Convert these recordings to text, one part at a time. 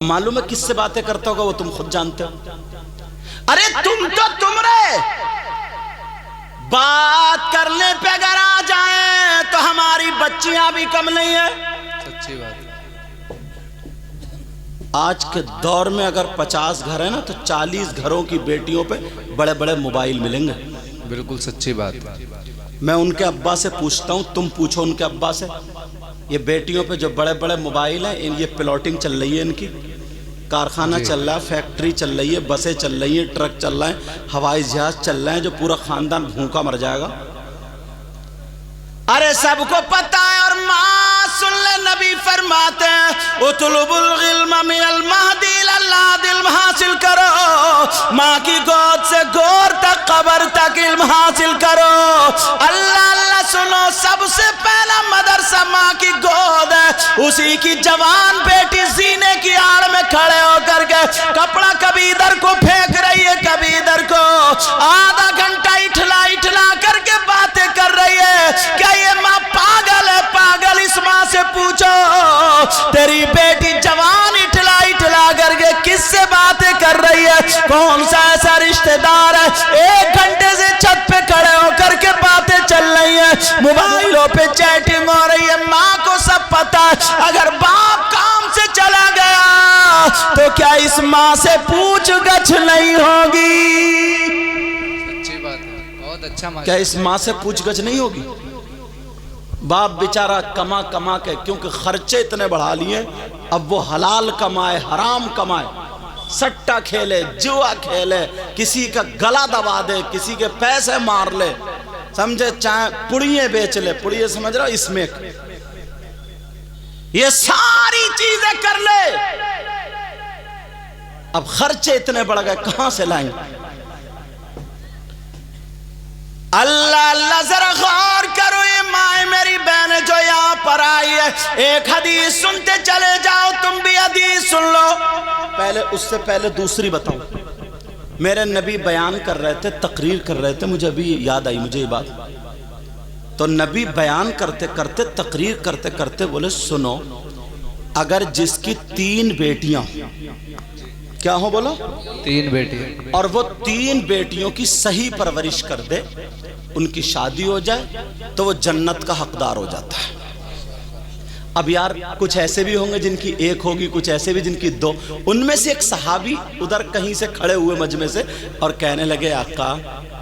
معلوم ہے کس سے باتیں کرتا ہوگا وہ تم خود جانتے ہو. ارے تم رے بات کرنے پہ اگر آ جائیں تو ہماری بچیاں بھی کم نہیں ہیں. سچی بات. آج کے دور میں اگر 50 گھر ہیں نا تو 40 گھروں کی بیٹیوں پہ بڑے بڑے موبائل ملیں گے. بالکل سچی بات. میں ان کے ابا سے پوچھتا ہوں, تم پوچھو ان کے ابا سے, یہ بیٹیوں پہ جو بڑے بڑے موبائل ہیں یہ پلاٹنگ چل رہی ہے, ان کی کارخانہ چل رہا ہے, فیکٹری چل رہی ہے, بسیں چل رہی ہیں, ٹرک چل رہے ہیں, ہوائی جہاز چل رہے ہیں, جو پورا خاندان بھوکا مر جائے گا. ارے سب کو پتا ہے. اور ماں سن لے, نبی فرماتے ہیں اطلب العلم من المہدی للحد علم حاصل کرو, ماں کی گود سے گور تک قبر تک علم حاصل کرو. اللہ اللہ سنو, سب سے پہلا مدرسہ ماں کی گود ہے. اسی کی جوان بیٹی سینے کی آڑ میں کھڑے ہو کر کے کپڑا کبھی ادھر کو پھینک رہی ہے کبھی ادھر کو, آدھا گھنٹہ اٹھلا کر کے باتیں کر رہی ہے. کیا یہ ماں پاگل ہے؟ پاگل. اس ماں سے پوچھو تیری بیٹی جوان اٹھلا کر کے کس سے باتیں کر رہی ہے, کون سا ایسا رشتہ دار ہے 1 گھنٹے سے چھت پہ کھڑے ہو کر کے باتیں چل رہی ہیں, موبائلوں پہ چیٹنگ ہو رہی ہے. ماں کو سب پتا ہے. اگر باپ کام سے چلا گیا تو کیا اس ماں سے پوچھ گچھ نہیں ہوگی؟ سچی بات ہے. بہت اچھا. کیا اس ماں سے پوچھ گچھ نہیں ہوگی؟ باپ بیچارہ کما کے, کیونکہ خرچے اتنے بڑھا لیے, اب وہ حلال کمائے حرام کمائے, سٹا کھیلے جوا کھیلے, کسی کا گلا دبا دے, کسی کے پیسے مار لے, سمجھے, چاہے پڑیے بیچ لے, پڑیے سمجھ رہا اس میں یہ ساری چیزیں کر لے. اب خرچے اتنے بڑھ گئے, کہاں سے لائیں؟ اللہ اللہ ذرا غور کرو. یہ ماں میری بہن جو یہاں پر آئی ہے, ایک حدیث سنتے چلے جاؤ, تم بھی حدیث سن لو. پہلے اس سے پہلے دوسری بتاؤں. میرے نبی بیان کر رہے تھے, تقریر کر رہے تھے, مجھے ابھی یاد آئی مجھے یہ بات. تو نبی بیان کرتے کرتے تقریر کرتے کرتے بولے سنو, اگر جس کی 3 بیٹیاں کیا ہو, بولو 3 بیٹی, اور وہ 3 بیٹیوں کی صحیح پرورش کر دے, ان کی شادی ہو جائے تو وہ جنت کا حقدار ہو جاتا ہے. اب یار کچھ ایسے بھی ہوں گے جن کی 1 ہوگی, کچھ ایسے بھی جن کی 2. ان میں سے ایک صحابی ادھر کہیں سے کھڑے ہوئے مجمع سے اور کہنے لگے آقا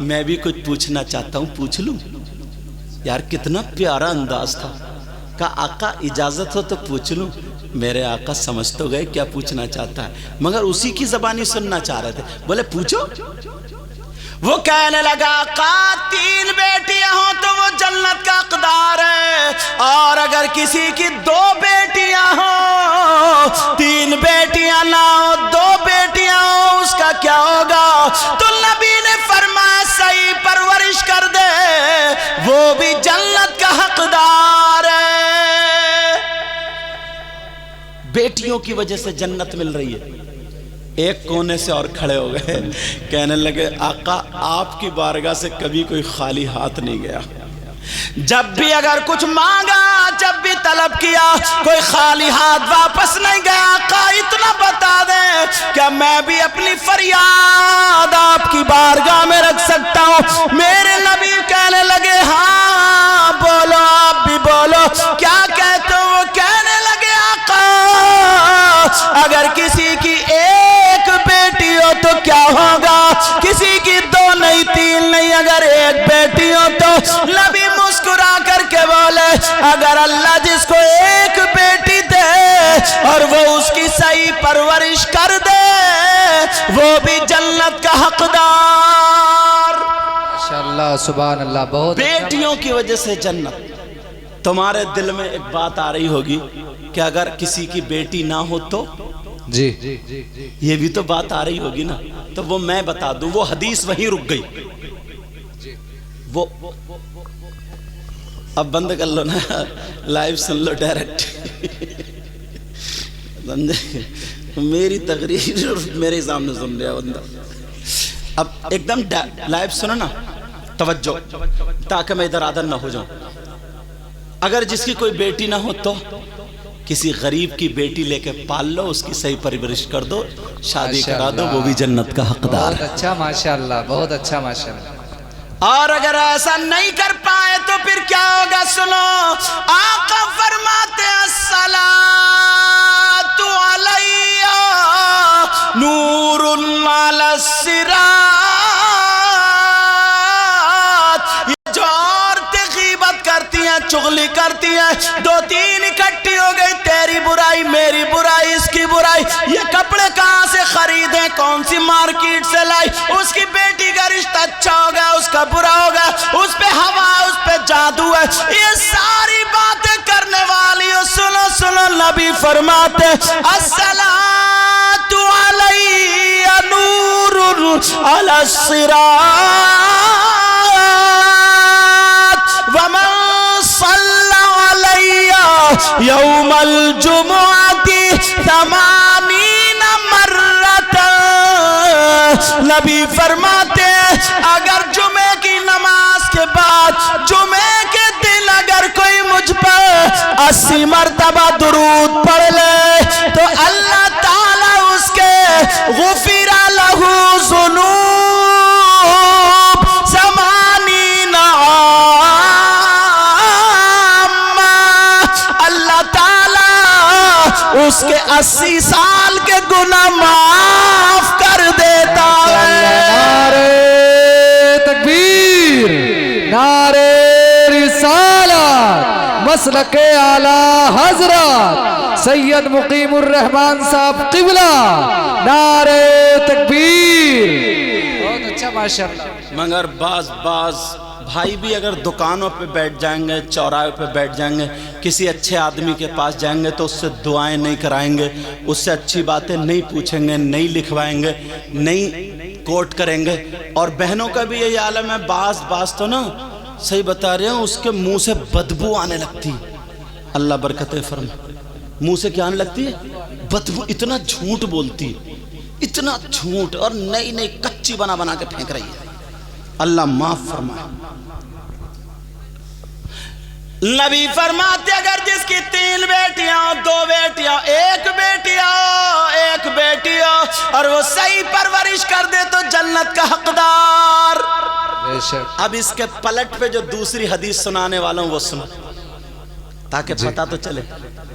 میں بھی کچھ پوچھنا چاہتا ہوں, پوچھ لوں؟ یار کتنا پیارا انداز تھا. کہا آقا اجازت ہو تو پوچھ لوں. میرے آقا سمجھ تو گئے کیا پوچھنا چاہتا ہے, مگر اسی کی زبانی سننا چاہ رہے تھے. بولے پوچھو. وہ کہنے لگا آقا 3 بیٹیاں ہوں تو وہ جنت کا حقدار ہے, اور اگر کسی کی 2 بیٹیاں ہوں, 3 بیٹیاں نہ ہو 2 بیٹیاں ہوں, اس کا کیا ہوگا؟ تو نبی نے فرمایا صحیح پرورش کر دے, وہ بھی جنت کا حقدار ہے. بیٹیوں کی وجہ سے جنت مل رہی ہے. ایک کونے سے اور کھڑے ہو گئے, کہنے لگے آقا آپ کی بارگاہ سے کبھی کوئی خالی ہاتھ نہیں گیا. جب بھی اگر کچھ مانگا, جب بھی طلب کیا, کوئی خالی ہاتھ واپس نہیں گیا. آقا اتنا بتا دیں کیا میں بھی اپنی فریاد آپ کی بارگاہ میں رکھ سکتا ہوں؟ میرے نبی کہنے لگے ہاں بولو, آپ بھی بولو, کیا کہتے ہو؟ وہ کہنے لگے آقا اگر کسی کی 1 بیٹی ہو تو کیا ہوگا؟ کسی کی 2 نہیں 3 نہیں, اگر 1 بیٹی ہو تو. نبی مسکرا کر کے بولے اگر اللہ جس کو 1 بیٹی دے اور وہ اس کی صحیح پرورش کر دے, وہ بھی جنت کا حقدار. ماشاءاللہ سبحان اللہ. بہت بیٹیوں کی وجہ سے جنت. تمہارے دل میں ایک بات آ رہی ہوگی کہ اگر کسی کی بیٹی نہ ہو تو, جی یہ بھی تو بات آ رہی ہوگی نا. تو وہ میں بتا دوں, وہ حدیث وہیں رک گئی. وہ اب بند کر لو نا, لائیو سن لو ڈائریکٹ. میری تقریر میرے سامنے سن رہا بندہ. اب ایک دم لائیو سنو نا, توجہ, تاکہ میں ادھر آدھر نہ ہو جاؤں. اگر جس کی کوئی بیٹی نہ ہو تو کسی غریب کی بیٹی لے کے پال لو، اس کی صحیح پرورش کر دو، شادی کرا دو، وہ بھی جنت کا حقدار بہت ہے۔ اچھا ماشاءاللہ، بہت اچھا ماشاءاللہ۔ اور اگر ایسا نہیں کر پائے تو پھر کیا ہوگا سنو، آقا فرماتے ہیں الصلاۃ علیہ نور علی الصراط۔ یہ جو عورتیں غیبت کرتی ہیں، چغلی کرتی ہیں، دو تین اکٹھی ہو گئی، تیری برائی میری برائی اس کی برائی، یہ کپڑے کہاں سے خریدیں، کون سی مارکیٹ سے لائی، اس کی بیٹی کا رشتہ اچھا ہو گیا اس کا برا ہو گیا، اس پہ ہوا ہے اس پہ جادو ہے، یہ ساری باتیں کرنے والی ہو، سنو سنو نبی فرماتے الصلاۃ علیہ نور علی الصراط ومن صلی علیہ یوم الجمعۃ 80 مرتا۔ نبی فرماتے ہیں اگر جمعے کی نماز کے بعد جمعے کے دن اگر کوئی مجھ پر 80 مرتبہ درود پڑھ لے تو اللہ تعالیٰ اس کے غفر لہ ذنوب 80 عاما، اللہ تعالیٰ اس کے 80 سال کے گناہ معاف کر دیتا ہے۔ نعرہ تکبیر، نعرہ رسالت، مسلک اعلی حضرت سید مقیم الرحمان صاحب قبلہ، نعرہ تکبیر، بہت اچھا ماشاءاللہ۔ مگر بعض بھائی بھی اگر دکانوں پہ بیٹھ جائیں گے، چوراہے پہ بیٹھ جائیں گے، کسی اچھے آدمی کے پاس جائیں گے تو اس سے دعائیں نہیں کرائیں گے، اس سے اچھی باتیں نہیں پوچھیں گے، نہیں لکھوائیں گے، نہیں کوٹ کریں گے۔ اور بہنوں کا بھی یہی عالم ہے، بعض تو نا صحیح بتا رہے ہیں، اس کے منہ سے بدبو آنے لگتی ہے، اللہ برکتیں فرمائے، منہ سے کیا آنے لگتی ہے؟ بدبو، اتنا جھوٹ بولتی ہے، اتنا جھوٹ، اور نئی نئی کچی بنا کے پھینک رہی ہے، اللہ معاف فرمائے۔ نبی فرماتے اگر جس کی 3 بیٹیاں، 2 بیٹیاں، 1 بیٹی ہو اور وہ صحیح پرورش کر دے تو جنت کا حقدار۔ بے شک۔ اب اس کے پلٹ پہ جو دوسری حدیث سنانے والا ہوں وہ سنو تاکہ پتہ تو چلے،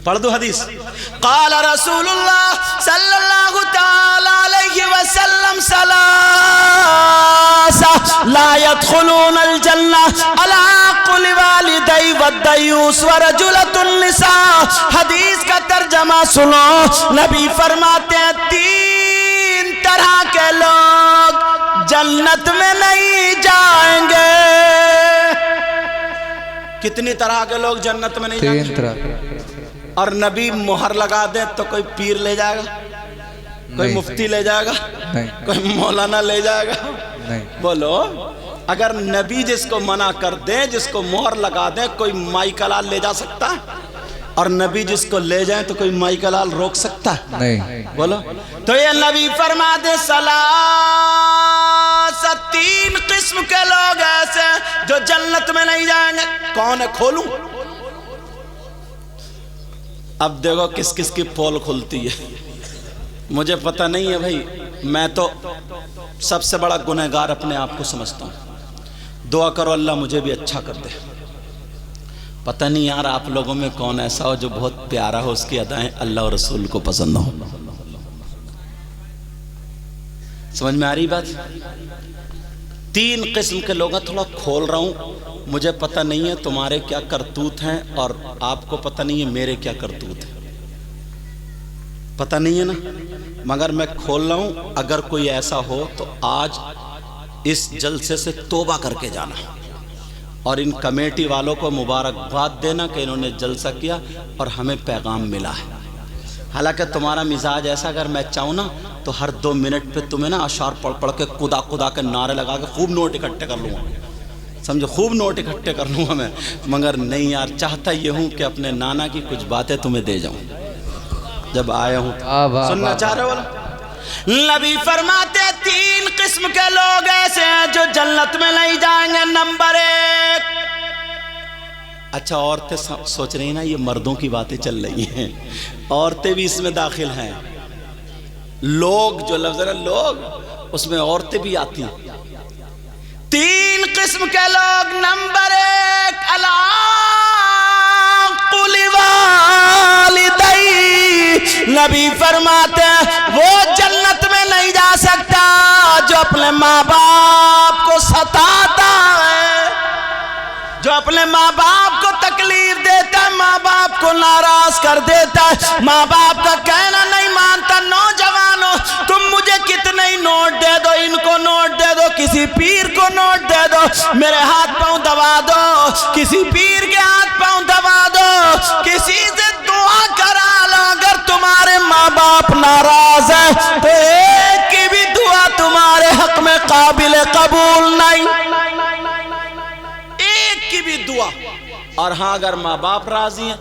پڑھ دو حدیث۔ قال رسول اللہ صلی اللہ تعالی علیہ وسلم ثلاثہ لا يدخلون الجنہ علی عقل والدی والدیوس ورجلۃ النساء۔ حدیث کا ترجمہ سنو، نبی فرماتے ہیں 3 طرح کے لوگ جنت میں نہیں جائیں گے۔ کتنی طرح کے لوگ جنت میں نہیں جائیں 3 گے؟ طرح۔ اور نبی مہر لگا دے تو کوئی پیر لے جائے گا، کوئی نہیں۔ مفتی لے جائے گا، نہیں۔ کوئی مولانا لے جائے گا؟ نہیں۔ بولو، اگر نبی جس کو منع کر دے، جس کو مہر لگا دے، کوئی مائی کلال لے جا سکتا ہے؟ اور نبی جس کو لے جائیں تو کوئی مائی کلال روک سکتا ہے؟ نہیں۔ بولو، تو یہ نبی فرما دے ثلاثہ 3 قسم کے لوگ ایسے جو جنت میں نہیں جائیں گے۔ کون ہے؟ کھولوں؟ اب دیکھو کس کس کی پول کھلتی ہے، مجھے پتہ نہیں ہے بھائی، میں تو سب سے بڑا گنہگار اپنے آپ کو سمجھتا ہوں۔ دعا کرو اللہ مجھے بھی اچھا کر دے۔ پتہ نہیں یار آپ لوگوں میں کون ایسا ہو جو بہت پیارا ہو، اس کی ادائیں اللہ اور رسول کو پسند ہو۔ سمجھ میں آ رہی بات؟ 3 قسم کے لوگ ہیں، تھوڑا کھول رہا ہوں، مجھے پتہ نہیں ہے تمہارے کیا کرتوت ہیں اور آپ کو پتہ نہیں ہے میرے کیا کرتوت ہیں، پتہ نہیں ہے نا، مگر میں کھول رہا ہوں۔ اگر کوئی ایسا ہو تو آج اس جلسے سے توبہ کر کے جانا، اور ان کمیٹی والوں کو مبارکباد دینا کہ انہوں نے جلسہ کیا اور ہمیں پیغام ملا ہے۔ حالانکہ تمہارا مزاج ایسا، اگر میں چاہوں نا تو ہر 2 منٹ پہ تمہیں نا اشعار پڑھ کے خدا کے نعرے لگا کے خوب نوٹ اکٹھے کر لوں گا، سمجھو، خوب نوٹ اکٹھے کر لوں گا میں، مگر نہیں یار، چاہتا یہ ہوں کہ اپنے نانا کی کچھ باتیں تمہیں دے جاؤں جب آیا ہوں۔ سننا چاہ رہے ہو؟ نبی فرماتے 3 قسم کے لوگ ایسے ہیں جو جنت میں نہیں جائیں گے۔ نمبر 1، اچھا عورتیں سوچ رہی ہیں نا یہ مردوں کی باتیں چل رہی ہیں، عورتیں بھی اس میں داخل ہیں. لوگ جو لفظ ہے لوگ، اس میں عورتیں بھی آتی ہیں. 3 قسم کے لوگ. نمبر 1 العاق لوالدی. نبی فرماتے ہیں وہ جنت میں نہیں جا سکتا جو اپنے ماں باپ کو ستاتا ہے، جو اپنے ماں باپ کو تکلیف دیتا ہے، ماں باپ کو ناراض کر دیتا ہے، ماں باپ کا کہنا نہیں مانتا. نوجوانوں تم مجھے کتنے ہی نوٹ دے دو، ان کو نوٹ دے دو، کسی پیر کو نوٹ دے دو، میرے ہاتھ پاؤں دبا دو، کسی پیر کے ہاتھ پاؤں دبا دو، کسی سے دعا کرا لو. اگر تمہارے ماں باپ ناراض ہیں تو ایک کی بھی دعا تمہارے حق میں قابل قبول نہیں، ایک کی بھی دعا. اور ہاں اگر ماں باپ راضی ہیں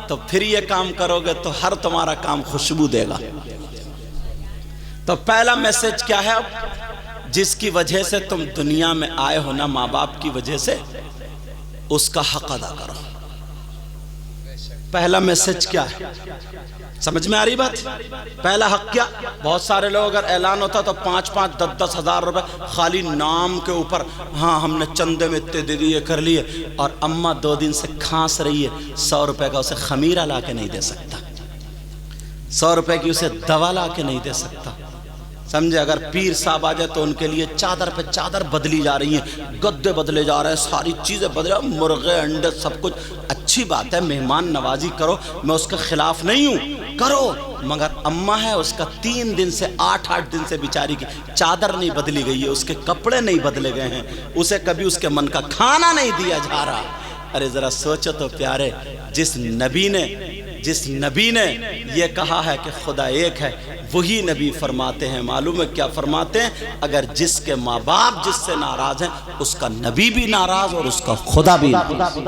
تو پھر یہ کام کرو گے تو ہر تمہارا کام خوشبو دے گا. تو پہلا میسج کیا ہے؟ اب جس کی وجہ سے تم دنیا میں آئے ہو نا، ماں باپ کی وجہ سے، اس کا حق ادا کرو. پہلا میسج کیا ہے؟ سمجھ میں آ رہی بات؟ پہلا حق کیا؟ بہت سارے لوگ اگر اعلان ہوتا تو 5-5 10-10 ہزار روپے خالی نام کے اوپر، ہاں ہم نے چندے میں اتنے دے دیے کر لیے، اور اماں 2 دن سے کھانس رہی ہے، 100 روپے کا اسے خمیرہ لا کے نہیں دے سکتا، 100 روپے کی اسے دوا لا کے نہیں دے سکتا. سمجھے؟ اگر پیر صاحب آ جائے تو ان کے لیے چادر پہ چادر بدلی جا رہی ہیں، گدے بدلے جا رہے ہیں، ساری چیزیں بدلے، مرغے انڈے سب کچھ. اچھی بات ہے، مہمان نوازی کرو، میں اس کے خلاف نہیں ہوں، کرو، مگر اماں ہے اس کا 3 دن سے 8 دن سے بیچاری کی چادر نہیں بدلی گئی ہے، اس کے کپڑے نہیں بدلے گئے ہیں، اسے کبھی اس کے من کا کھانا نہیں دیا جا رہا. ارے ذرا سوچو تو پیارے، جس نبی نے یہ کہا ہے کہ خدا ایک ہے، وہی نبی فرماتے ہیں، معلوم ہے کیا فرماتے ہیں؟ اگر جس کے ماں باپ جس سے ناراض ہیں، اس کا نبی بھی ناراض اور اس کا خدا بھی ناراض.